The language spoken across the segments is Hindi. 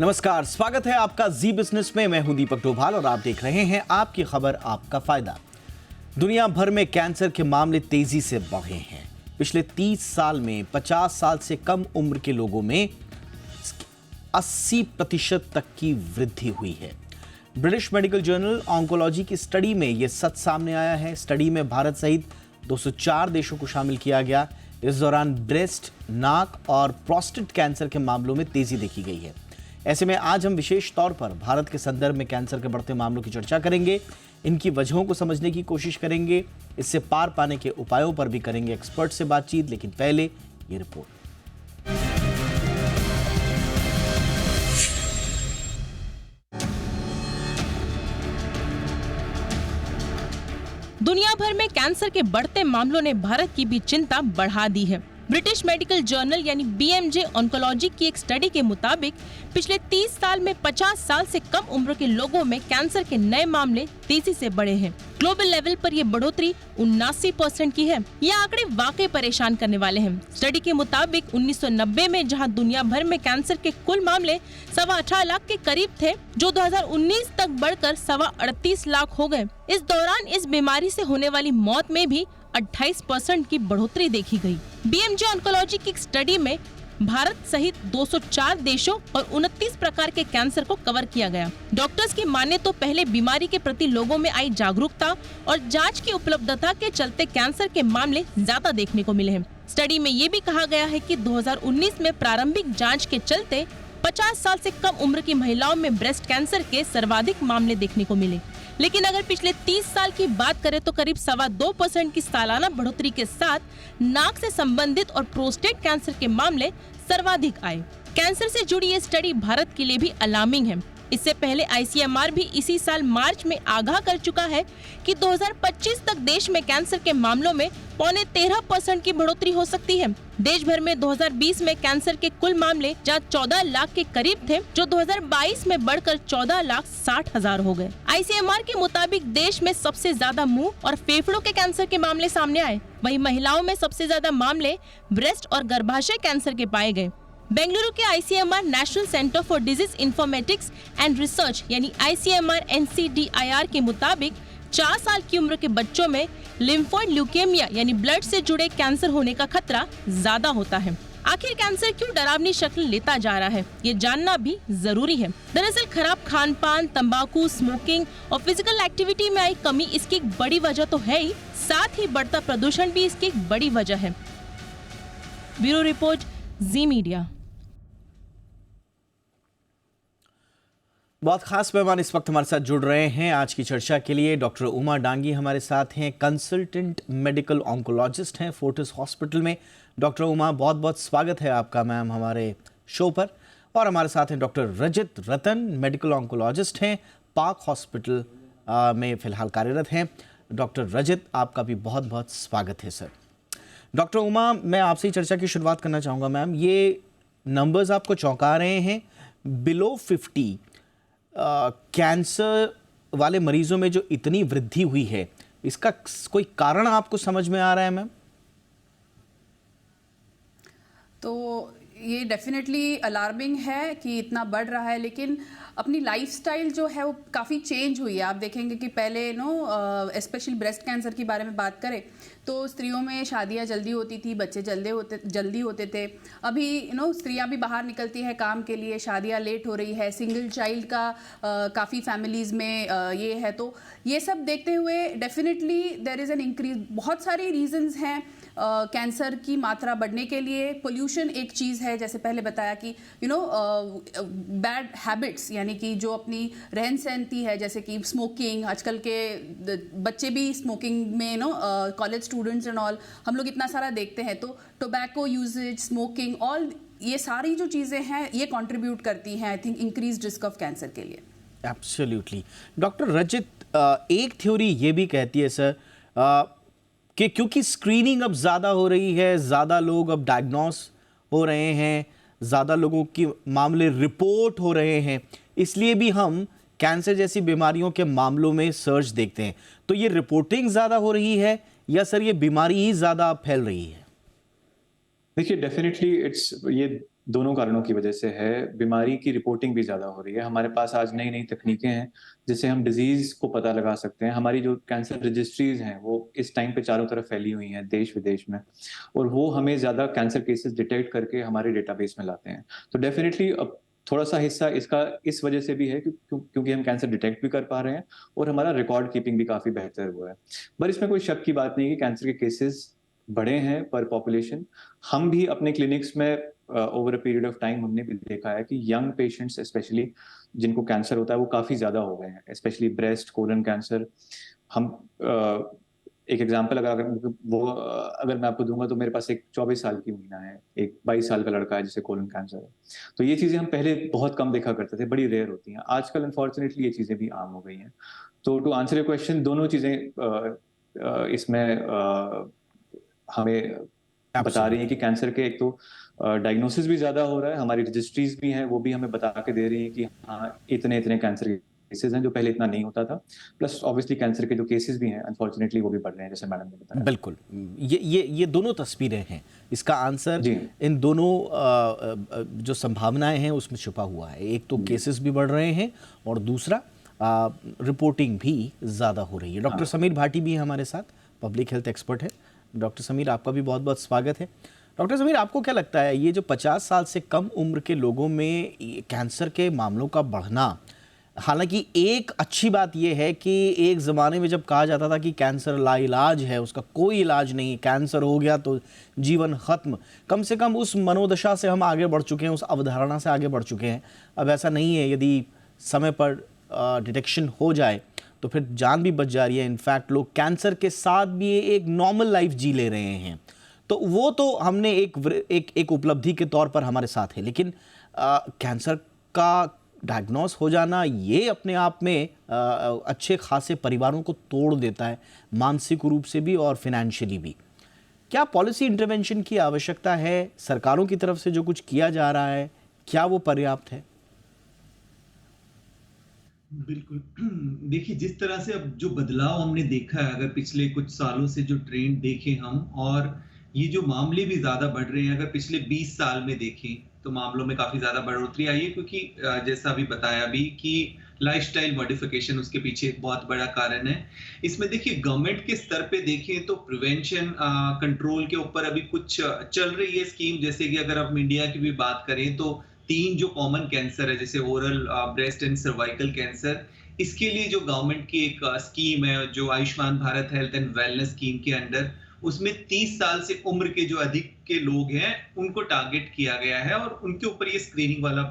नमस्कार, स्वागत है आपका जी बिजनेस में। मैं हूं दीपक डोभाल और आप देख रहे हैं आपकी खबर आपका फायदा। दुनिया भर में कैंसर के मामले तेजी से बढ़े हैं। पिछले 30 साल में 50 साल से कम उम्र के लोगों में 80% तक की वृद्धि हुई है। ब्रिटिश मेडिकल जर्नल ऑन्कोलॉजी की स्टडी में यह सच सामने आया है। स्टडी में भारत सहित 204 देशों को शामिल किया गया। इस दौरान ब्रेस्ट, नाक और प्रोस्टेट कैंसर के मामलों में तेजी देखी गई है। ऐसे में आज हम विशेष तौर पर भारत के संदर्भ में कैंसर के बढ़ते मामलों की चर्चा करेंगे, इनकी वजहों को समझने की कोशिश करेंगे, इससे पार पाने के उपायों पर भी करेंगे एक्सपर्ट से बातचीत। लेकिन पहले ये रिपोर्ट। दुनिया भर में कैंसर के बढ़ते मामलों ने भारत की भी चिंता बढ़ा दी है। ब्रिटिश मेडिकल जर्नल यानी BMJ ऑन्कोलॉजी की एक स्टडी के मुताबिक पिछले 30 साल में 50 साल से कम उम्र के लोगों में कैंसर के नए मामले तेजी से बढ़े हैं। ग्लोबल लेवल पर ये बढ़ोतरी 79% की है। ये आंकड़े वाकई परेशान करने वाले हैं। स्टडी के मुताबिक 1990 में जहां दुनिया भर में कैंसर के कुल मामले 18.25 लाख के करीब थे, जो 2019 तक बढ़कर 38.25 लाख हो गए। इस दौरान इस बीमारी से होने वाली मौत में भी 28% की बढ़ोतरी देखी गई। BMJ ऑन्कोलॉजी की एक स्टडी में भारत सहित 204 देशों और 29 प्रकार के कैंसर को कवर किया गया। डॉक्टर्स की माने तो पहले बीमारी के प्रति लोगों में आई जागरूकता और जांच की उपलब्धता के चलते कैंसर के मामले ज्यादा देखने को मिले हैं। स्टडी में ये भी कहा गया है कि 2019 में प्रारंभिक जांच के चलते 50 साल से कम उम्र की महिलाओं में ब्रेस्ट कैंसर के सर्वाधिक मामले देखने को मिले। लेकिन अगर पिछले 30 साल की बात करें तो करीब 2.25% की सालाना बढ़ोतरी के साथ नाक से संबंधित और प्रोस्टेट कैंसर के मामले सर्वाधिक आए। कैंसर से जुड़ी ये स्टडी भारत के लिए भी अलार्मिंग है। इससे पहले ICMR भी इसी साल मार्च में आगाह कर चुका है कि 2025 तक देश में कैंसर के मामलों में 13.25% की बढ़ोतरी हो सकती है। देश भर में 2020 में कैंसर के कुल मामले जहां 14 लाख के करीब थे, जो 2022 में बढ़कर 14,60,000 हो गए। ICMR के मुताबिक देश में सबसे ज्यादा मुंह और फेफड़ों के कैंसर के मामले सामने आए। वहीं महिलाओं में सबसे ज्यादा मामले ब्रेस्ट और गर्भाशय कैंसर के पाए गए। बेंगलुरु के ICMR national centre for disease informatics and research यानी ICMR NCDIR के मुताबिक 4 साल की उम्र के बच्चों में लिम्फोइड ल्यूकेमिया यानी ब्लड से जुड़े कैंसर होने का खतरा ज्यादा होता है। आखिर कैंसर क्यों डरावनी शक्ल लेता जा रहा है, ये जानना भी जरूरी है। दरअसल खराब खान पान, तंबाकू, स्मोकिंग और फिजिकल एक्टिविटी में आई कमी इसकी एक बड़ी वजह तो है ही, साथ ही बढ़ता प्रदूषण भी इसकी एक बड़ी वजह है। ब्यूरो रिपोर्ट, जी मीडिया। बहुत खास मेहमान इस वक्त हमारे साथ जुड़ रहे हैं आज की चर्चा के लिए। डॉक्टर उमा डांगी हमारे साथ हैं, कंसल्टेंट मेडिकल ऑन्कोलॉजिस्ट हैं फोर्टिस हॉस्पिटल में। डॉक्टर उमा, बहुत बहुत स्वागत है आपका मैम हमारे शो पर। और हमारे साथ हैं डॉक्टर रजत रतन, मेडिकल ऑन्कोलॉजिस्ट हैं, पार्क हॉस्पिटल में फिलहाल कार्यरत हैं। डॉक्टर रजत, आपका भी बहुत बहुत स्वागत है सर। डॉक्टर उमा, मैं आपसे ही चर्चा की शुरुआत करना चाहूँगा मैम। ये नंबर्स आपको चौंका रहे हैं। बिलो 50 कैंसर वाले मरीजों में जो इतनी वृद्धि हुई है, इसका कोई कारण आपको समझ में आ रहा है मैम? तो ये डेफिनेटली अलार्मिंग है कि इतना बढ़ रहा है, लेकिन अपनी लाइफस्टाइल जो है वो काफ़ी चेंज हुई है। आप देखेंगे कि पहले स्पेशली ब्रेस्ट कैंसर के बारे में बात करें तो स्त्रियों में शादियां जल्दी होती थी, बच्चे जल्दी होते थे। अभी स्त्रियां भी बाहर निकलती है काम के लिए, शादियां लेट हो रही है, सिंगल चाइल्ड का काफ़ी फैमिलीज़ में ये है। तो ये सब देखते हुए definitely there is an increase. बहुत सारी रीजंस हैं कैंसर की मात्रा बढ़ने के लिए। पोल्यूशन एक चीज़ है, जैसे पहले बताया कि बैड हैबिट्स यानी कि जो अपनी रहन सहन थी है, जैसे कि स्मोकिंग। आजकल के बच्चे भी स्मोकिंग में कॉलेज स्टूडेंट्स एंड ऑल हम लोग इतना सारा देखते हैं। तो टोबैको यूजेज, स्मोकिंग, ऑल ये सारी जो चीज़ें हैं ये कंट्रीब्यूट करती हैं I think increase risk of cancer के लिए। एब्सोल्युटली। डॉक्टर रजत, एक थ्योरी ये भी कहती है सर कि क्योंकि स्क्रीनिंग अब ज़्यादा हो रही है, ज़्यादा लोग अब डायग्नोस हो रहे हैं, ज़्यादा लोगों के मामले रिपोर्ट हो रहे हैं, इसलिए भी हम कैंसर जैसी बीमारियों के मामलों में सर्च देखते हैं। तो ये रिपोर्टिंग ज़्यादा हो रही है या सर ये बीमारी ही ज़्यादा फैल रही है? देखिए डेफिनेटली ये दोनों कारणों की वजह से है। बीमारी की रिपोर्टिंग भी ज़्यादा हो रही है। हमारे पास आज नई-नई तकनीकें हैं, जिससे हम डिज़ीज़ को पता लगा सकते हैं। हमारी जो कैंसर रजिस्ट्रीज़ हैं, वो इस टाइम पे चारों तरफ फैली हुई हैं, देश-विदेश में, और वो हमें ज़्यादा कैंसर केसेज़ डिटेक्ट करके हमारे डेटाबेस में लाते हैं। तो डेफ़िनिटली अब थोड़ा-सा हिस्सा इसका इस वजह से भी है क्योंकि हम कैंसर डिटेक्ट भी कर पा रहे हैं और हमारा रिकॉर्ड कीपिंग भी काफ़ी बेहतर हुआ है। पर इसमें कोई शक की बात नहीं कि कैंसर के केसेज़ बढ़े हैं पर पॉपुलेशन। हम भी अपने क्लिनिक्स में over a period of time हमने भी देखा है कि यंग पेशेंट्स स्पेशली जिनको कैंसर होता है वो काफ़ी ज़्यादा हो गए हैं, स्पेशली ब्रेस्ट, कोलन कैंसर। हम एक एग्जांपल अगर मैं आपको दूंगा तो मेरे पास एक 24 साल की मीना है, एक 22 साल का लड़का है जिसे कोलन कैंसर है। तो ये चीज़ें हम पहले बहुत कम देखा करते थे, बड़ी रेयर होती हैं। आजकल अनफॉर्चुनेटली ये चीज़ें भी आम हो गई हैं। तो टू आंसर योर क्वेश्चन, दोनों चीज़ें इसमें हमें बता रही हैं कि कैंसर के एक तो डायग्नोसिस भी ज़्यादा हो रहा है, हमारी रजिस्ट्रीज भी हैं, वो भी हमें बता के दे रही हैं कि हाँ, इतने कैंसर के केसेज़ हैं, जो पहले इतना नहीं होता था। प्लस ऑब्वियसली कैंसर के जो केसेज़ भी हैं, अनफॉर्चुनेटली वो भी बढ़ रहे हैं, जैसे मैडम ने बताया। बिल्कुल, ये दोनों तस्वीरें हैं। इसका आंसर जी। इन दोनों जो संभावनाएं हैं उसमें छुपा हुआ है। एक तो केसेस भी बढ़ रहे हैं और दूसरा रिपोर्टिंग भी ज़्यादा हो रही है। डॉक्टर समीर भाटी भी हमारे साथ, पब्लिक हेल्थ एक्सपर्ट है। डॉक्टर समीर, आपका भी बहुत बहुत स्वागत है। डॉक्टर समीर, आपको क्या लगता है ये जो 50 साल से कम उम्र के लोगों में कैंसर के मामलों का बढ़ना, हालांकि एक अच्छी बात यह है कि एक ज़माने में जब कहा जाता था कि कैंसर लाइलाज है, उसका कोई इलाज नहीं, कैंसर हो गया तो जीवन ख़त्म, कम से कम उस मनोदशा से हम आगे बढ़ चुके हैं, उस अवधारणा से आगे बढ़ चुके हैं। अब ऐसा नहीं है, यदि समय पर डिटेक्शन हो जाए तो फिर जान भी बच जा रही है। इनफैक्ट लोग कैंसर के साथ भी एक नॉर्मल लाइफ जी ले रहे हैं। तो वो तो हमने एक उपलब्धि के तौर पर हमारे साथ है, लेकिन कैंसर का डायग्नोस हो जाना ये अपने आप में अच्छे खासे परिवारों को तोड़ देता है, मानसिक रूप से भी और फिनेंशियली भी। क्या पॉलिसी इंटरवेंशन की आवश्यकता है? सरकारों की तरफ से जो कुछ किया जा रहा है, क्या वो पर्याप्त है? बिल्कुल। देखिए, जिस तरह से अब जो बदलाव हमने देखा है, अगर पिछले कुछ सालों से जो ट्रेंड देखें हम, और ये जो मामले भी ज़्यादा बढ़ रहे हैं, अगर पिछले 20 साल में देखें तो मामलों में काफ़ी ज़्यादा बढ़ोतरी आई है, क्योंकि जैसा अभी बताया भी कि लाइफस्टाइल मॉडिफिकेशन उसके पीछे एक बहुत बड़ा कारण है। इसमें देखिए, गवर्नमेंट के स्तर पे देखें तो प्रिवेंशन कंट्रोल के ऊपर अभी कुछ चल रही है स्कीम। जैसे कि अगर हम इंडिया की भी बात करें तो 3 जो कॉमन कैंसर है, जैसे oral, breast and cervical cancer, इसके लिए जो गवर्नमेंट की एक स्कीम है, जो Ayushman Bharat health and wellness scheme के अंडर, उसमें 30 साल से उम्र के जो अधिक के लोग हैं उनको टारगेट किया गया है और उनके ऊपर ये स्क्रीनिंग वाला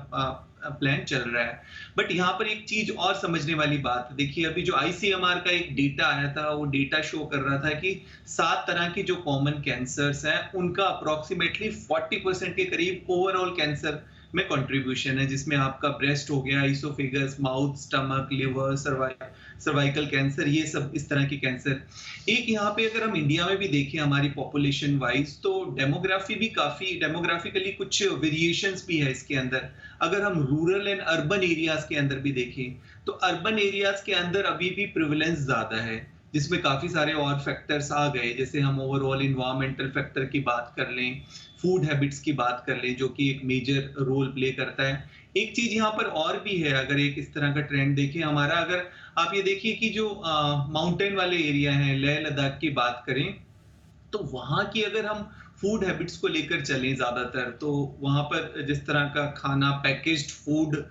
प्लान चल रहा है। बट यहाँ पर एक चीज और समझने वाली बात, देखिए अभी जो ICMR का एक डेटा आया था, वो डेटा शो कर रहा था कि 7 तरह के जो कॉमन कैंसर्स हैं उनका अप्रोक्सीमेटली 40% के करीब ओवरऑल कैंसर में कंट्रीब्यूशन है, जिसमें आपका ब्रेस्ट हो गया, oesophagus, mouth, stomach, liver, cervical cancer, ये सब इस तरह के कैंसर। एक यहाँ पे अगर हम इंडिया में भी देखें हमारी पॉपुलेशन वाइज, तो डेमोग्राफिकली कुछ वेरिएशंस भी है इसके अंदर। अगर हम रूरल एंड अर्बन एरियाज के अंदर भी देखें तो अर्बन एरियाज के अंदर अभी भी प्रिविलेंस ज्यादा है, जिसमें काफी सारे और फैक्टर्स आ गए। जैसे हम ओवरऑल इन्वायरमेंटल फैक्टर की बात कर लें, फूड हैबिट्स की बात कर लें, जो कि एक मेजर रोल प्ले करता है। एक चीज यहाँ पर और भी है, अगर एक इस तरह का ट्रेंड देखें हमारा, अगर आप ये देखिए कि जो माउंटेन वाले एरिया हैं, लेह लद्दाख की बात करें, तो वहां की अगर हम फूड हैबिट्स को लेकर चलें ज्यादातर, तो वहां पर जिस तरह का खाना, पैकेज्ड फूड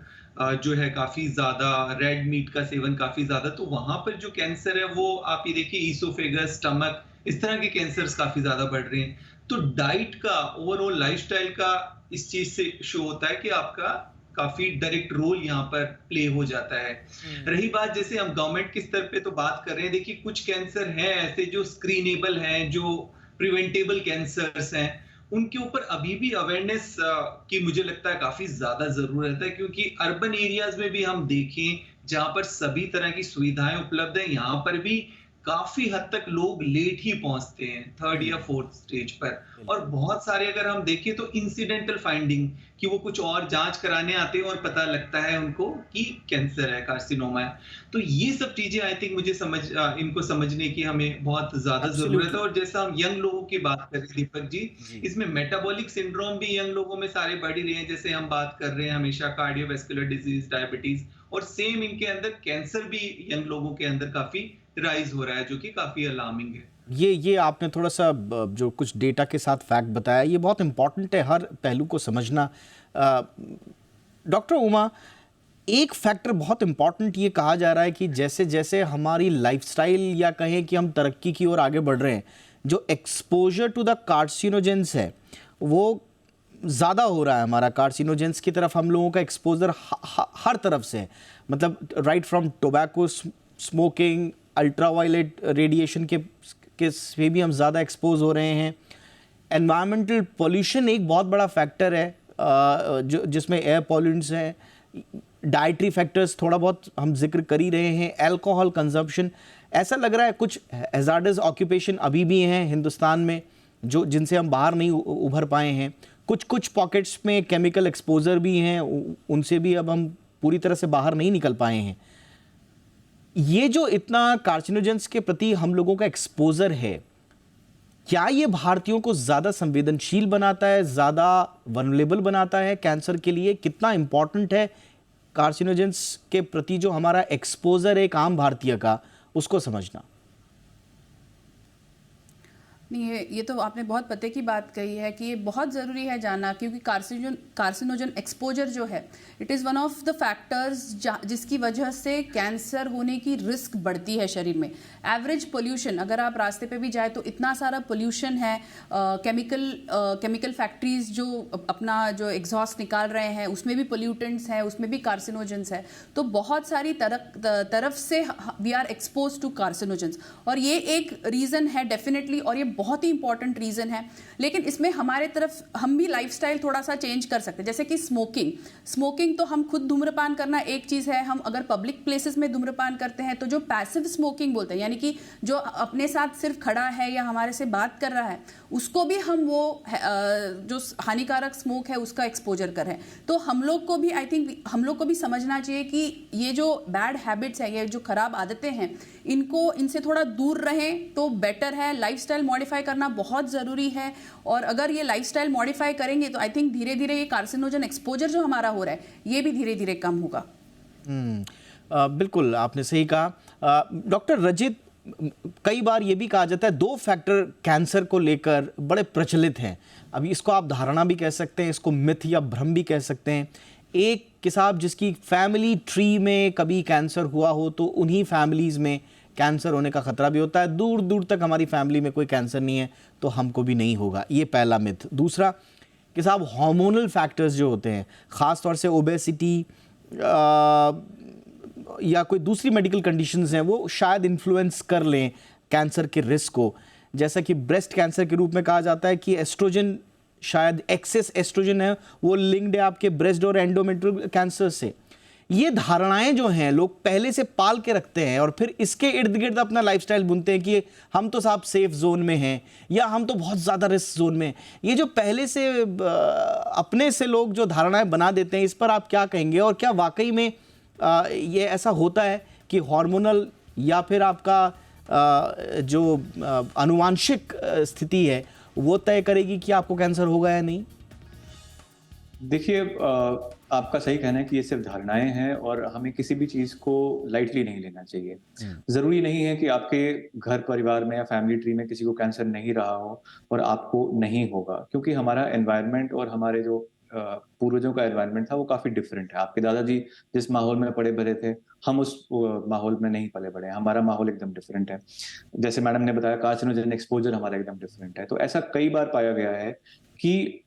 जो है काफी ज्यादा, रेड मीट का सेवन काफी ज्यादा, तो वहां पर जो कैंसर है वो आप ये देखिए इसोफेगस, स्टमक, इस तरह के कैंसर्स काफी ज्यादा बढ़ रहे हैं। तो डाइट का, ओवरऑल लाइफस्टाइल का इस चीज से शो होता है कि आपका काफी डायरेक्ट रोल यहाँ पर प्ले हो जाता है। रही बात, जैसे हम गवर्नमेंट के स्तर पे तो बात कर रहे हैं, देखिए कुछ कैंसर हैं ऐसे जो स्क्रीनेबल हैं, जो प्रिवेंटेबल कैंसर्स हैं, उनके ऊपर अभी भी अवेयरनेस की मुझे लगता है काफी ज्यादा जरूरत है, क्योंकि अर्बन एरियाज में भी हम देखें जहां पर सभी तरह की सुविधाएं उपलब्ध है, यहाँ पर भी काफी हद तक लोग लेट ही पहुंचते हैं, थर्ड या फोर्थ स्टेज पर। और बहुत सारे अगर हम देखें तो इंसिडेंटल फाइंडिंग, कि वो कुछ और जांच कराने आते हैं और पता लगता है उनको कि कैंसर है, कार्सिनोमा है। तो ये सब चीजें आई थिंक मुझे इनको समझने की हमें बहुत ज्यादा जरूरत है। और जैसा हम यंग लोगों की बात कर रहे दीपक जी, इसमें मेटाबॉलिक सिंड्रोम भी यंग लोगों में सारे बढ़ ही रहे हैं। जैसे हम बात कर रहे हैं हमेशा कार्डियोवैस्कुलर डिजीज, डायबिटीज, और सेम इनके अंदर कैंसर भी यंग लोगों के अंदर काफी राइज हो रहा है, जो कि काफी अलार्मिंग है। ये आपने थोड़ा सा जो कुछ डेटा के साथ फैक्ट बताया, ये बहुत इंपॉर्टेंट है हर पहलू को समझना। डॉक्टर उमा, एक फैक्टर बहुत इंपॉर्टेंट ये कहा जा रहा है कि जैसे जैसे हमारी लाइफस्टाइल या कहें कि हम तरक्की की ओर आगे बढ़ रहे हैं, जो एक्सपोजर टू द कार्सिनोजेंस है वो ज़्यादा हो रहा है। हमारा कार्सिनोजेंस की तरफ हम लोगों का एक्सपोजर हर तरफ से है। मतलब right from tobacco smoking, ultraviolet radiation के से भी हम ज़्यादा एक्सपोज हो रहे हैं। एनवायरमेंटल पोल्यूशन एक बहुत बड़ा फैक्टर है, जो जिसमें एयर पॉल्यूट्स हैं, डाइटरी फैक्टर्स थोड़ा बहुत हम जिक्र कर ही रहे हैं, अल्कोहल कंजम्पशन। ऐसा लग रहा है कुछ हैजार्डस ऑक्यूपेशन अभी भी हैं हिंदुस्तान में जो जिनसे हम बाहर नहीं उभर पाए हैं। कुछ पॉकेट्स में केमिकल एक्सपोजर भी हैं, उनसे भी अब हम पूरी तरह से बाहर नहीं निकल पाए हैं। ये जो इतना कार्सिनोजेंस के प्रति हम लोगों का एक्सपोजर है, क्या ये भारतीयों को ज़्यादा संवेदनशील बनाता है, ज़्यादा वल्नरेबल बनाता है कैंसर के लिए? कितना इंपॉर्टेंट है कार्सिनोजेंस के प्रति जो हमारा एक्सपोजर है एक आम भारतीय का, उसको समझना? नहीं, ये तो आपने बहुत पते की बात कही है कि ये बहुत ज़रूरी है जानना, क्योंकि कार्सिनोजन एक्सपोजर जो है, it is one of the factors जिसकी वजह से कैंसर होने की रिस्क बढ़ती है शरीर में। एवरेज पोल्यूशन, अगर आप रास्ते पे भी जाए तो इतना सारा पोल्यूशन है, केमिकल फैक्ट्रीज जो अपना जो एग्जॉस्ट निकाल रहे हैं उसमें भी पोल्यूटेंट्स हैं, उसमें भी कार्सिनोजेंस है। तो बहुत सारी तरफ से we are expose to carcinogens, और ये एक रीज़न है डेफिनेटली, और ये बहुत ही इंपॉर्टेंट रीजन है। लेकिन इसमें हमारे तरफ हम भी लाइफस्टाइल थोड़ा सा चेंज कर सकते हैं। जैसे कि स्मोकिंग तो हम खुद धूम्रपान करना एक चीज है, हम अगर पब्लिक प्लेसेस में धूम्रपान करते हैं तो जो पैसिव स्मोकिंग बोलते हैं, यानी कि जो अपने साथ सिर्फ खड़ा है या हमारे से बात कर रहा है, उसको भी हम वो जो हानिकारक स्मोक है उसका एक्सपोजर करें। तो हम लोग को भी, आई थिंक हम लोग को भी समझना चाहिए कि ये जो बैड हैबिट्स है, ये जो खराब आदतें हैं, इनसे थोड़ा दूर रहें तो बेटर है। लाइफस्टाइल मॉडिफाई करना बहुत ज़रूरी है, और अगर ये लाइफस्टाइल मॉडिफाई करेंगे तो आई थिंक धीरे धीरे ये कार्सिनोजन एक्सपोजर जो हमारा हो रहा है ये भी धीरे धीरे कम होगा। बिल्कुल आपने सही कहा। डॉक्टर रजित, कई बार ये भी कहा जाता है दो फैक्टर कैंसर को लेकर बड़े प्रचलित हैं। अभी इसको आप धारणा भी कह सकते हैं, इसको मिथ या भ्रम भी कह सकते हैं। एक किसाब जिसकी फैमिली ट्री में कभी कैंसर हुआ हो तो उन्हीं फैमिलीज में कैंसर होने का खतरा भी होता है। दूर दूर तक हमारी फैमिली में कोई कैंसर नहीं है तो हमको भी नहीं होगा, ये पहला मिथ। दूसरा कि साहब हार्मोनल फैक्टर्स जो होते हैं, ख़ास तौर से ओबेसिटी या कोई दूसरी मेडिकल कंडीशंस हैं, वो शायद इन्फ्लुएंस कर लें कैंसर के रिस्क को। जैसा कि ब्रेस्ट कैंसर के रूप में कहा जाता है कि एस्ट्रोजन, शायद एक्सेस एस्ट्रोजन है, वो लिंक्ड है आपके ब्रेस्ट और एंडोमेट्रियल कैंसर से। ये धारणाएं जो हैं लोग पहले से पाल के रखते हैं और फिर इसके इर्द गिर्द अपना लाइफस्टाइल बुनते हैं कि हम तो साहब सेफ जोन में हैं या हम तो बहुत ज़्यादा रिस्क जोन में हैं। ये जो पहले से अपने से लोग जो धारणाएं बना देते हैं, इस पर आप क्या कहेंगे? और क्या वाकई में ये ऐसा होता है कि हार्मोनल या फिर आपका जो आनुवांशिक स्थिति है वो तय करेगी कि आपको कैंसर होगा या नहीं? देखिए, आपका सही कहना है कि ये सिर्फ धारणाएं हैं और हमें किसी भी चीज को लाइटली नहीं लेना चाहिए। जरूरी नहीं है कि आपके घर परिवार में या फैमिली ट्री में किसी को कैंसर नहीं रहा हो और आपको नहीं होगा, क्योंकि हमारा एनवायरनमेंट और हमारे जो पूर्वजों का एनवायरनमेंट था वो काफी डिफरेंट है। आपके दादाजी जिस माहौल में पले बढ़े थे, हम उस माहौल में नहीं पले बढ़े, हमारा माहौल एकदम डिफरेंट है। जैसे मैडम ने बताया, कार्सिनोजन एक्सपोजर हमारा एकदम डिफरेंट है। तो ऐसा कई बार पाया गया है कि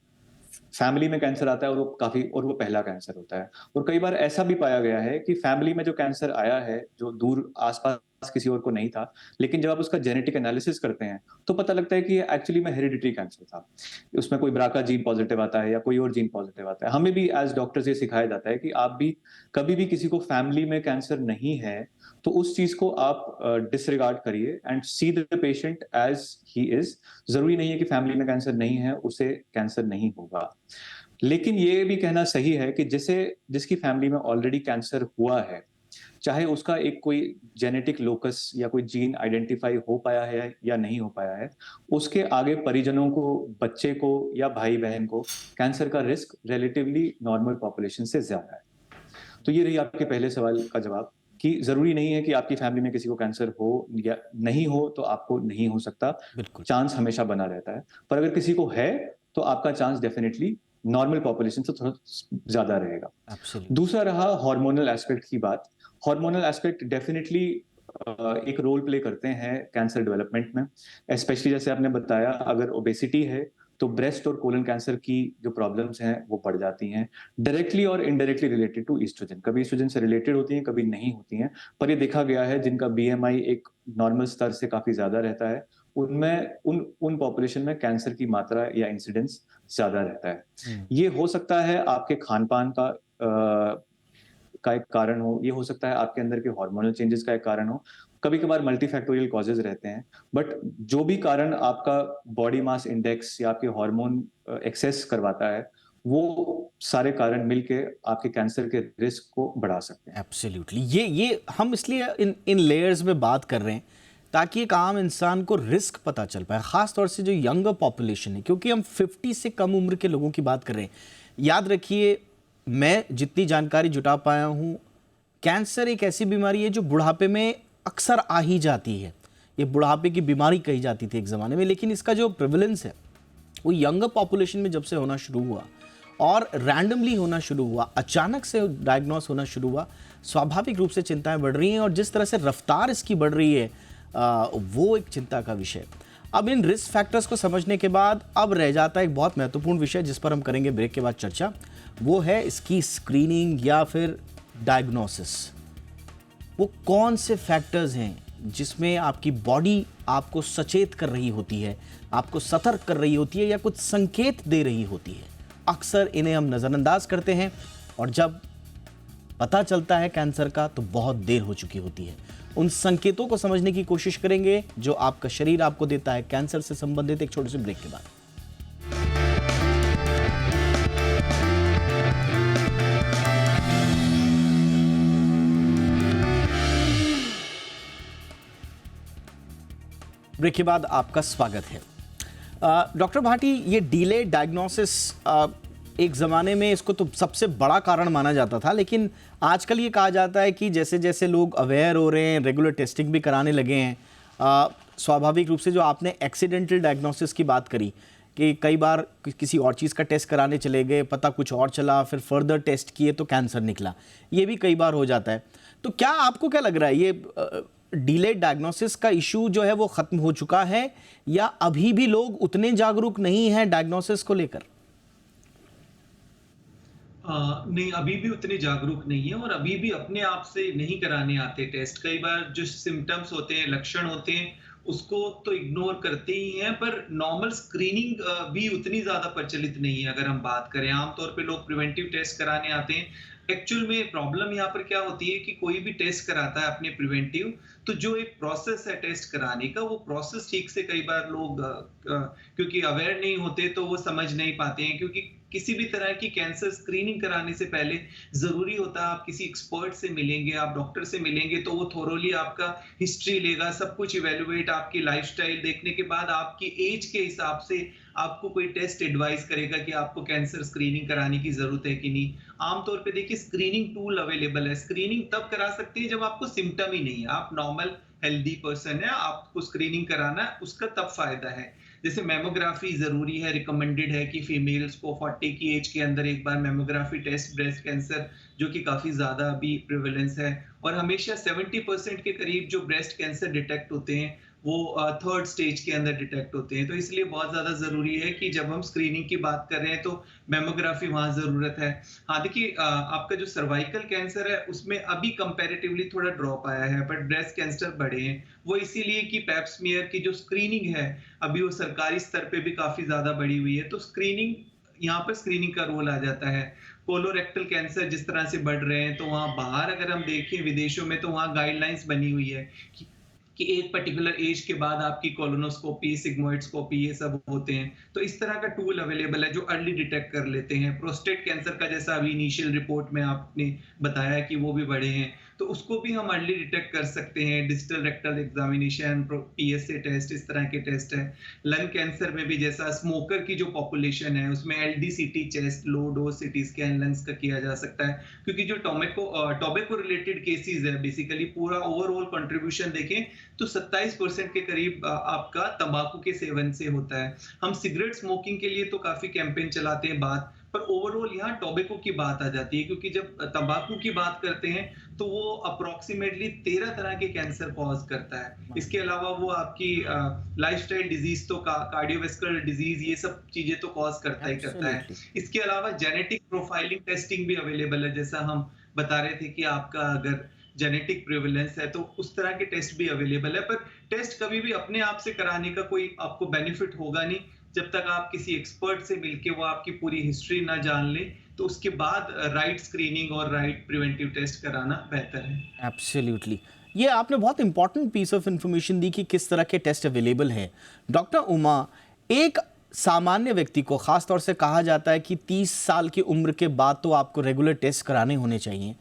फैमिली में कैंसर आता है और वो पहला कैंसर होता है। और कई बार ऐसा भी पाया गया है कि फैमिली में जो कैंसर आया है, जो दूर आसपास किसी और को नहीं था, लेकिन जब आप उसका जेनेटिक एनालिसिस करते हैं तो पता लगता है कि ये एक्चुअली में हेरिडिटरी कैंसर था। उसमें कोई ब्राका जीन पॉजिटिव आता है या कोई और जीन पॉजिटिव आता है। हमें भी एज डॉक्टर्स ये सिखाया जाता है कि आप भी कभी भी किसी को फैमिली में कैंसर नहीं है तो उस चीज को आप डिसरिगार्ड करिए and see the patient as he is. जरूरी नहीं है कि फैमिली में कैंसर नहीं है उसे कैंसर नहीं होगा, लेकिन ये भी कहना सही है कि जिसकी फैमिली में ऑलरेडी कैंसर हुआ है, चाहे उसका एक कोई जेनेटिक लोकस या कोई जीन आइडेंटिफाई हो पाया है या नहीं हो पाया है, उसके आगे परिजनों को, बच्चे को या भाई बहन को कैंसर का रिस्क रिलेटिवली नॉर्मल पॉपुलेशन से ज्यादा है। तो ये रही आपके पहले सवाल का जवाब कि जरूरी नहीं है कि आपकी फैमिली में किसी को कैंसर हो या नहीं हो तो आपको नहीं हो सकता, चांस हमेशा बना रहता है। पर अगर किसी को है तो आपका चांस डेफिनेटली नॉर्मल पॉपुलेशन से थोड़ा ज्यादा रहेगा। दूसरा रहा हार्मोनल एस्पेक्ट की बात। हार्मोनल एस्पेक्ट डेफिनेटली एक रोल प्ले करते हैं कैंसर डेवलपमेंट में, स्पेशली जैसे आपने बताया अगर ओबेसिटी है तो ब्रेस्ट और कोलन कैंसर की जो प्रॉब्लम्स हैं वो बढ़ जाती हैं, डायरेक्टली और इनडायरेक्टली रिलेटेड टू ईस्ट्रोजन। कभी ईस्ट्रोजन से रिलेटेड होती हैं, कभी नहीं होती हैं, पर ये देखा गया है जिनका बीएमआई एक नॉर्मल स्तर से काफी ज्यादा रहता है उनमें उन पॉपुलेशन में कैंसर की मात्रा या इंसिडेंस ज्यादा रहता है। ये हो सकता है आपके खान पान का एक कारण हो, ये हो सकता है आपके अंदर के हार्मोनल चेंजेस का एक कारण हो, कभी कभार मल्टीफैक्टोरियल कॉजेज रहते हैं, बट जो भी कारण आपका बॉडी मास इंडेक्स या आपके हार्मोन एक्सेस करवाता है वो सारे कारण मिलके आपके कैंसर के रिस्क को बढ़ा सकते हैं। एब्सोल्युटली, ये हम इसलिए इन लेयर्स में बात कर रहे हैं ताकि एक आम इंसान को रिस्क पता चल पाए, खास तौर से जो यंगर पॉपुलेशन है, क्योंकि हम 50 से कम उम्र के लोगों की बात कर रहे हैं। याद रखिए, मैं जितनी जानकारी जुटा पाया हूँ, कैंसर एक ऐसी बीमारी है जो बुढ़ापे में अक्सर आ ही जाती है। ये बुढ़ापे की बीमारी कही जाती थी एक ज़माने में, लेकिन इसका जो प्रेवलेंस है वो यंगर पॉपुलेशन में जब से होना शुरू हुआ और रैंडमली होना शुरू हुआ, अचानक से डायग्नोस होना शुरू हुआ, स्वाभाविक रूप से चिंताएं बढ़ रही हैं और जिस तरह से रफ्तार इसकी बढ़ रही है वो एक चिंता का विषय। अब इन रिस्क फैक्टर्स को समझने के बाद अब रह जाता है एक बहुत महत्वपूर्ण विषय जिस पर हम करेंगे ब्रेक के बाद चर्चा, वो है इसकी स्क्रीनिंग या फिर डायग्नोसिस। वो कौन से फैक्टर्स हैं जिसमें आपकी बॉडी आपको सचेत कर रही होती है, आपको सतर्क कर रही होती है या कुछ संकेत दे रही होती है। अक्सर इन्हें हम नज़रअंदाज करते हैं और जब पता चलता है कैंसर का तो बहुत देर हो चुकी होती है। उन संकेतों को समझने की कोशिश करेंगे जो आपका शरीर आपको देता है कैंसर से संबंधित एक छोटे से ब्रेक के बाद। ब्रेक के बाद आपका स्वागत है। डॉक्टर भाटी, ये डिले डायग्नोसिस एक ज़माने में इसको तो सबसे बड़ा कारण माना जाता था, लेकिन आजकल ये कहा जाता है कि जैसे जैसे लोग अवेयर हो रहे हैं, रेगुलर टेस्टिंग भी कराने लगे हैं, स्वाभाविक रूप से जो आपने एक्सीडेंटल डायग्नोसिस की बात करी कि कई बार किसी और चीज़ का टेस्ट कराने चले गए, पता कुछ और चला, फिर फर्दर टेस्ट किए तो कैंसर निकला, ये भी कई बार हो जाता है। तो क्या आपको क्या लग रहा है, ये डिले डायग्नोसिस का इशू जो है वो ख़त्म हो चुका है या अभी भी लोग उतने जागरूक नहीं हैं डायग्नोसिस को लेकर? नहीं, अभी भी उतने जागरूक नहीं है और अभी भी अपने आप से नहीं कराने आते टेस्ट। कई बार जो सिम्टम्स होते हैं, लक्षण होते हैं, उसको तो इग्नोर करते ही हैं, पर नॉर्मल स्क्रीनिंग भी उतनी ज्यादा प्रचलित नहीं है। अगर हम बात करें, आमतौर पे लोग प्रिवेंटिव टेस्ट कराने आते हैं। एक्चुअल में प्रॉब्लम यहाँ पर क्या होती है कि कोई भी टेस्ट कराता है अपने प्रिवेंटिव, तो जो एक प्रोसेस है टेस्ट कराने का, वो प्रोसेस ठीक से कई बार लोग क्योंकि अवेयर नहीं होते तो वो समझ नहीं पाते हैं। क्योंकि किसी भी तरह की कैंसर स्क्रीनिंग कराने से पहले जरूरी होता है आप किसी एक्सपर्ट से मिलेंगे, आप डॉक्टर से मिलेंगे, तो वो थोरोली आपका हिस्ट्री लेगा, सब कुछ इवेलुएट, आपकी लाइफस्टाइल देखने के बाद आपकी एज के हिसाब से आपको कोई टेस्ट एडवाइस करेगा कि आपको कैंसर स्क्रीनिंग कराने की जरूरत है कि नहीं। आमतौर पे देखिए, स्क्रीनिंग टूल अवेलेबल है। स्क्रीनिंग तब करा सकते हैं जब आपको सिम्टम ही नहीं है, आप नॉर्मल हेल्दी पर्सन है, आपको स्क्रीनिंग कराना है, उसका तब फायदा है। जैसे मेमोग्राफी जरूरी है, रिकमेंडेड है कि फीमेल्स को 40 की एज के अंदर एक बार मेमोग्राफी टेस्ट ब्रेस्ट कैंसर जो कि काफी ज्यादा अभी प्रिवेलेंस है। और हमेशा 70% के करीब जो ब्रेस्ट कैंसर डिटेक्ट होते हैं वो थर्ड स्टेज के अंदर डिटेक्ट होते हैं। तो इसलिए बहुत ज्यादा जरूरी है कि जब हम स्क्रीनिंग की बात कर रहे हैं तो मेमोग्राफी वहां जरूरत है। हाँ देखिए, आपका जो सर्वाइकल कैंसर है उसमें अभी कंपैरेटिवली थोड़ा ड्रॉप आया है, बट ब्रेस्ट कैंसर बढ़े हैं। वो इसीलिए कि पैप स्मीयर की जो स्क्रीनिंग है अभी वो सरकारी स्तर पे भी काफी ज्यादा बढ़ी हुई है। तो स्क्रीनिंग, यहाँ पर स्क्रीनिंग का रोल आ जाता है। कोलोरेक्टल कैंसर जिस तरह से बढ़ रहे हैं, तो वहाँ बाहर अगर हम देखें विदेशों में, तो वहाँ गाइडलाइंस बनी हुई है कि एक पर्टिकुलर एज के बाद आपकी कोलोनोस्कोपी, सिग्मोइडस्कोपी ये सब होते हैं। तो इस तरह का टूल अवेलेबल है जो अर्ली डिटेक्ट कर लेते हैं। प्रोस्टेट कैंसर का जैसा अभी इनिशियल रिपोर्ट में आपने बताया कि वो भी बढ़े हैं, तो उसको भी हम अर्ली डिटेक्ट कर सकते हैं। Digital rectal examination, PSA test, इस तरह के टेस्ट है। लंग कैंसर में भी जैसा स्मोकर की जो पॉपुलेशन है उसमें LDCT chest, low dose CT scan lungs का किया जा सकता है, क्योंकि जो टोबैको रिलेटेड केसेस है, बेसिकली पूरा ओवरऑल कंट्रीब्यूशन देखें तो 27% के करीब आपका तंबाकू के सेवन से होता है। हम सिगरेट स्मोकिंग के लिए तो काफी कैंपेन चलाते हैं बात, पर ओवरऑल यहाँ टोबैको की बात आ जाती है, क्योंकि जब तंबाकू की बात करते हैं तो वो अप्रोक्सीमेटली 13 तरह के कैंसर कॉज करता है। इसके अलावा वो आपकी लाइफस्टाइल डिजीज, तो कार्डियोवास्कुलर डिजीज, ये सब चीजें तो कॉज करता ही करता है। इसके अलावा जेनेटिक प्रोफाइलिंग टेस्टिंग भी अवेलेबल है, जैसा हम बता रहे थे कि आपका अगर जेनेटिक प्रिविलेंस है तो उस तरह के टेस्ट भी अवेलेबल है। पर टेस्ट कभी भी अपने आप से कराने का कोई आपको बेनिफिट होगा नहीं जब तक आप किसी एक्सपर्ट से मिलके वो आपकी पूरी हिस्ट्री ना जान ले। तो उसके बाद राइट स्क्रीनिंग और राइट प्रिवेंटिव टेस्ट कराना बेहतर है। एब्सोल्युटली, ये आपने बहुत इंपॉर्टेंट पीस ऑफ इंफॉर्मेशन दी कि किस तरह के टेस्ट अवेलेबल हैं। डॉक्टर उमा, एक सामान्य व्यक्ति को खास तौर से कहा जाता है कि 30 साल की उम्र के बाद तो आपको रेगुलर टेस्ट कराने होने चाहिए।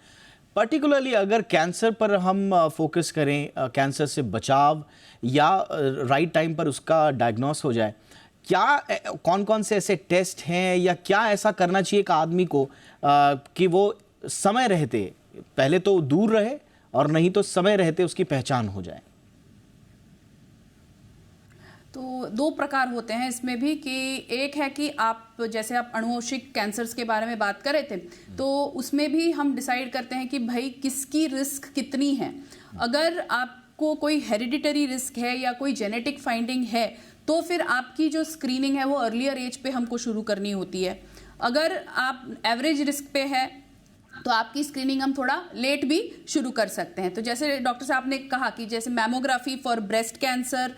पर्टिकुलरली अगर कैंसर पर हम फोकस करें, कैंसर से बचाव या राइट टाइम पर उसका डायग्नोस हो जाए, क्या कौन कौन से ऐसे टेस्ट हैं या क्या ऐसा करना चाहिए एक आदमी को कि वो समय रहते, पहले तो दूर रहे और नहीं तो समय रहते उसकी पहचान हो जाए? तो दो प्रकार होते हैं इसमें भी, कि एक है कि आप जैसे आप अनुवंशिक कैंसर्स के बारे में बात कर रहे थे, तो उसमें भी हम डिसाइड करते हैं कि भाई किसकी रिस्क कितनी है। अगर आपको कोई हेरिडिटरी रिस्क है या कोई जेनेटिक फाइंडिंग है तो फिर आपकी जो स्क्रीनिंग है वो अर्लियर एज पे हमको शुरू करनी होती है। अगर आप एवरेज रिस्क पे है तो आपकी स्क्रीनिंग हम थोड़ा लेट भी शुरू कर सकते हैं। तो जैसे डॉक्टर साहब ने कहा कि जैसे mammography for breast cancer,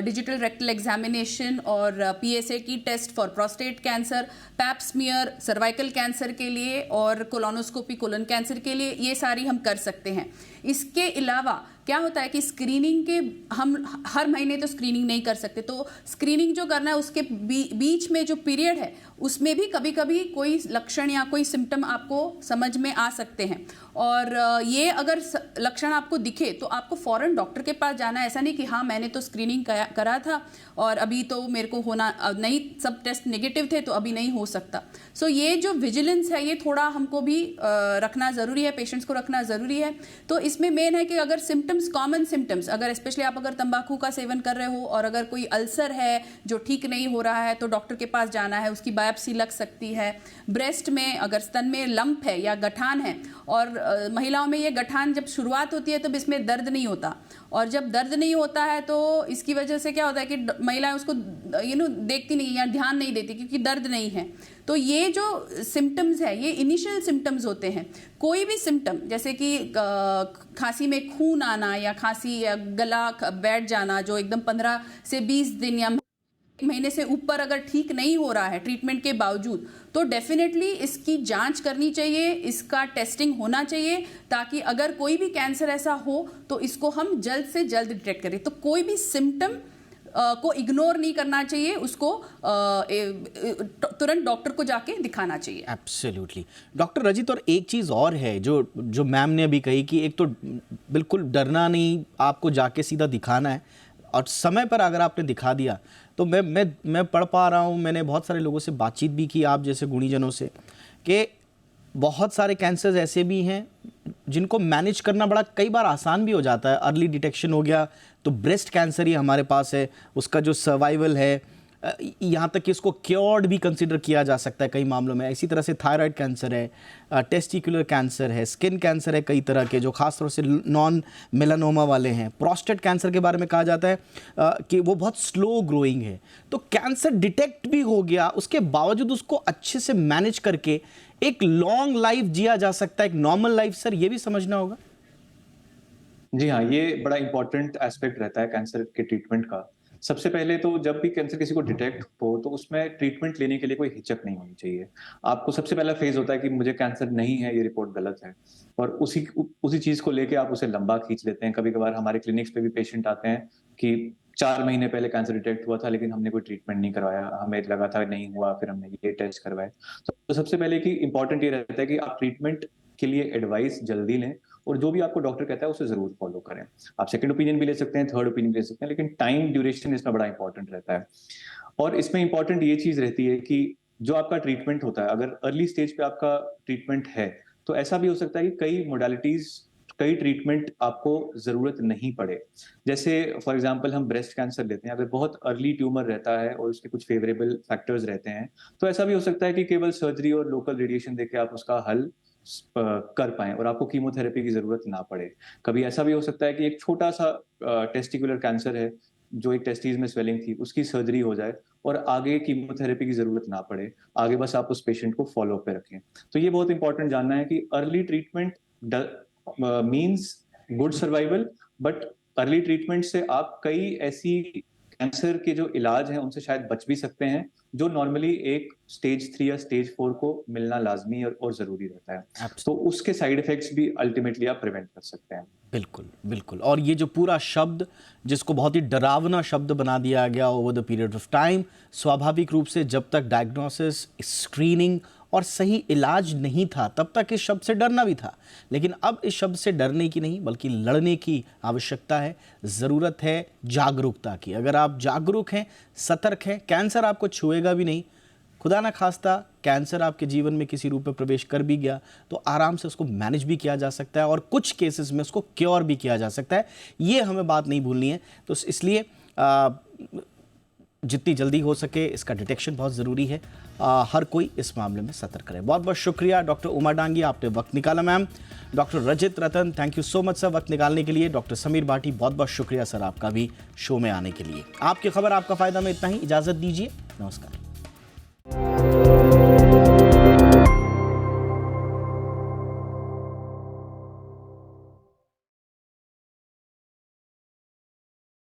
digital rectal examination और PSA की test for prostate cancer, pap smear cervical cancer के लिए और कोलोनोस्कोपी कोलन कैंसर के लिए, ये सारी हम कर सकते हैं। इसके अलावा क्या होता है कि स्क्रीनिंग के हम हर महीने तो स्क्रीनिंग नहीं कर सकते, तो स्क्रीनिंग जो करना है उसके बीच में जो पीरियड है उसमें भी कभी कभी कोई लक्षण या कोई सिम्टम आपको समझ में आ सकते हैं। और ये अगर लक्षण आपको दिखे तो आपको फौरन डॉक्टर के पास जाना है। ऐसा नहीं कि हाँ मैंने तो स्क्रीनिंग करा था और अभी तो मेरे को होना नहीं, सब टेस्ट नेगेटिव थे तो अभी नहीं हो सकता। सो ये जो विजिलेंस है ये थोड़ा हमको भी रखना ज़रूरी है, पेशेंट्स को रखना ज़रूरी है। तो इसमें मेन है कि अगर सिम्टम्स, कॉमन सिम्टम्स, अगर स्पेशली आप अगर तंबाकू का सेवन कर रहे हो और अगर कोई अल्सर है जो ठीक नहीं हो रहा है तो डॉक्टर के पास जाना है, उसकी बायोप्सी लग सकती है। ब्रेस्ट में अगर स्तन में लंप है या गठान है, और महिलाओं में ये गठान जब शुरुआत होती है तब इसमें दर्द नहीं होता, और जब दर्द नहीं होता है तो इसकी वजह से क्या होता है कि महिलाएं उसको देखती नहीं या ध्यान नहीं देती क्योंकि दर्द नहीं है। तो ये जो सिम्टम्स है ये इनिशियल सिम्टम्स होते हैं। कोई भी सिम्टम जैसे कि खांसी में खून आना या खांसी या गला बैठ जाना जो एकदम 15 से 20 दिन या महीने से ऊपर अगर ठीक नहीं हो रहा है ट्रीटमेंट के बावजूद, तो डेफिनेटली इसकी जांच करनी चाहिए, इसका टेस्टिंग होना चाहिए, ताकि अगर कोई भी कैंसर ऐसा हो तो इसको हम जल्द से जल्द डिटेक्ट करें। तो कोई भी सिम्टम को इग्नोर नहीं करना चाहिए, उसको तुरंत डॉक्टर को जाके दिखाना चाहिए। एब्सोल्युटली। डॉक्टर रजित, और एक चीज़ और है जो मैम ने अभी कही कि एक तो बिल्कुल डरना नहीं, आपको जाके सीधा दिखाना है, और समय पर अगर आपने दिखा दिया तो मैं पढ़ पा रहा हूँ, मैंने बहुत सारे लोगों से बातचीत भी की, आप जैसे गुणीजनों से, कि बहुत सारे कैंसर्स ऐसे भी हैं जिनको मैनेज करना बड़ा कई बार आसान भी हो जाता है। अर्ली डिटेक्शन हो गया तो ब्रेस्ट कैंसर ही हमारे पास है, उसका जो सर्वाइवल है यहाँ तक कि इसको क्योर्ड भी कंसिडर किया जा सकता है कई मामलों में। इसी तरह से थायराइड कैंसर है, टेस्टिकुलर कैंसर है, स्किन कैंसर है कई तरह के जो खासतौर से नॉन मेलानोमा वाले हैं। प्रोस्टेट कैंसर के बारे में कहा जाता है कि वो बहुत स्लो ग्रोइंग है। तो कैंसर डिटेक्ट भी हो गया, उसके बावजूद उसको अच्छे से मैनेज करके एक लॉन्ग लाइफ जिया जा सकता है, एक नॉर्मल लाइफ। सर, ये भी समझना होगा। जी हाँ, ये बड़ा इंपॉर्टेंट एस्पेक्ट रहता है कैंसर के ट्रीटमेंट का। सबसे पहले तो जब भी कैंसर किसी को डिटेक्ट हो तो उसमें ट्रीटमेंट लेने के लिए कोई हिचक नहीं होनी चाहिए। आपको सबसे पहला फेज होता है कि मुझे कैंसर नहीं है, ये रिपोर्ट गलत है, और उसी चीज को लेके आप उसे लंबा खींच लेते हैं। कभी कभार हमारे क्लिनिक्स पे भी पेशेंट आते हैं कि 4 महीने पहले कैंसर डिटेक्ट हुआ था लेकिन हमने कोई ट्रीटमेंट नहीं करवाया, हमें लगा था नहीं हुआ, फिर हमने ये टेस्ट करवाए। तो सबसे पहले कि इंपॉर्टेंट ये रहता है कि आप ट्रीटमेंट के लिए एडवाइस जल्दी लें, और जो भी आपको डॉक्टर कहता है उसे जरूर फॉलो करें। आप सेकंड ओपिनियन भी ले सकते हैं, थर्ड ओपिनियन भी ले सकते हैं, लेकिन टाइम ड्यूरेशन इसमें बड़ा इंपॉर्टेंट रहता है। और इसमें इंपॉर्टेंट ये चीज रहती है कि जो आपका ट्रीटमेंट होता है, अगर अर्ली स्टेज पे आपका ट्रीटमेंट है तो ऐसा भी हो सकता है कि कई मोडालिटीज, कई ट्रीटमेंट आपको जरूरत नहीं पड़े। जैसे फॉर एग्जांपल हम ब्रेस्ट कैंसर लेते हैं, अगर बहुत अर्ली ट्यूमर रहता है और उसके कुछ फेवरेबल फैक्टर्स रहते हैं तो ऐसा भी हो सकता है कि केवल सर्जरी और लोकल रेडिएशन देके आप उसका हल कर पाएं और आपको कीमोथेरेपी की जरूरत ना पड़े। कभी ऐसा भी हो सकता है कि एक छोटा सा टेस्टिकुलर कैंसर है, जो एक टेस्टिस में स्वेलिंग थी, उसकी सर्जरी हो जाए और आगे कीमोथेरेपी की जरूरत ना पड़े, आगे बस आप उस पेशेंट को फॉलो पे रखें। तो ये बहुत इंपॉर्टेंट जानना है कि early treatment means good survival, but early treatment से आप कई ऐसी कैंसर के जो इलाज हैं उनसे शायद बच भी सकते हैं, जो नॉर्मली एक स्टेज 3 या स्टेज 4 को मिलना लाजमी और जरूरी रहता है। तो उसके साइड इफेक्ट्स भी अल्टीमेटली आप प्रिवेंट कर सकते हैं। बिल्कुल बिल्कुल। और ये जो पूरा शब्द, जिसको बहुत ही डरावना शब्द बना दिया गया over the period of time, स्वाभाविक रूप से जब तक डायग्नोसिस, स्क्रीनिंग और सही इलाज नहीं था तब तक इस शब्द से डरना भी था। लेकिन अब इस शब्द से डरने की नहीं बल्कि लड़ने की आवश्यकता है, ज़रूरत है जागरूकता की। अगर आप जागरूक हैं, सतर्क हैं, कैंसर आपको छुएगा भी नहीं। खुदा ना खास्ता कैंसर आपके जीवन में किसी रूप में प्रवेश कर भी गया तो आराम से उसको मैनेज भी किया जा सकता है और कुछ केसेस में उसको क्योर भी किया जा सकता है। ये हमें बात नहीं भूलनी है। तो इसलिए जितनी जल्दी हो सके इसका डिटेक्शन बहुत ज़रूरी है। हर कोई इस मामले में सतर्क रहे। बहुत बहुत शुक्रिया डॉक्टर उमा डांगी, आपने वक्त निकाला ma'am. Doctor Rajit Ratan, thank you so much sir वक्त निकालने के लिए। डॉक्टर समीर भाटी, बहुत बहुत शुक्रिया सर आपका भी शो में आने के लिए। आपकी खबर आपका फ़ायदा में इतना ही, इजाज़त दीजिए, नमस्कार।